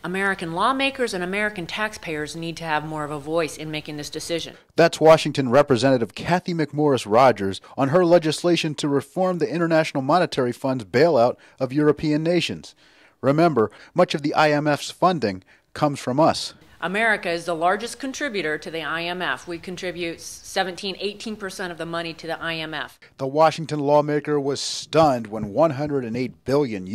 American lawmakers and American taxpayers need to have more of a voice in making this decision. That's Washington Representative Cathy McMorris Rodgers on her legislation to reform the International Monetary Fund's bailout of European nations. Remember, much of the IMF's funding comes from us. America is the largest contributor to the IMF. We contribute 18% of the money to the IMF. The Washington lawmaker was stunned when $108 billion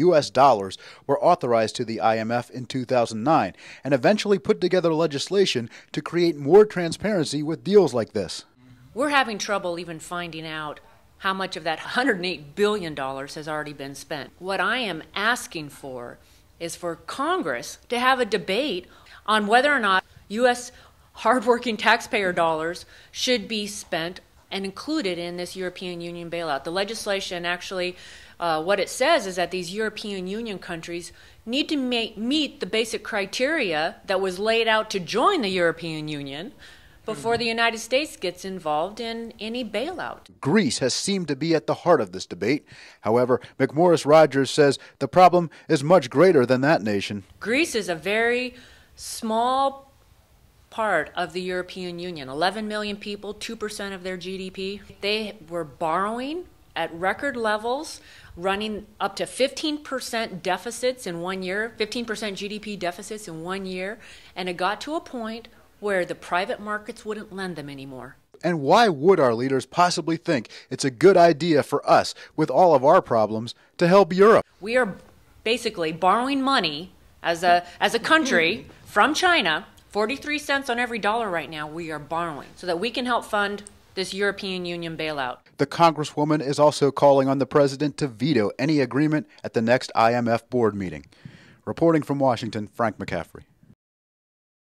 were authorized to the IMF in 2009 and eventually put together legislation to create more transparency with deals like this. We're having trouble even finding out how much of that $108 billion has already been spent. What I am asking for is for Congress to have a debate on whether or not U.S. hardworking taxpayer dollars should be spent and included in this European Union bailout. The legislation actually, what it says is that these European Union countries need to meet the basic criteria that was laid out to join the European Union before the United States gets involved in any bailout. Greece has seemed to be at the heart of this debate. However, McMorris Rodgers says the problem is much greater than that nation. Greece is a very small part of the European Union. 11 million people, 2% of their GDP. They were borrowing at record levels, running up to 15% deficits in 1 year, 15% GDP deficits in 1 year, and it got to a point where the private markets wouldn't lend them anymore. And why would our leaders possibly think it's a good idea for us, with all of our problems, to help Europe? We are basically borrowing money as a country from China, 43 cents on every dollar right now we are borrowing, so that we can help fund this European Union bailout. The Congresswoman is also calling on the president to veto any agreement at the next IMF board meeting. Reporting from Washington, Frank McCaffrey.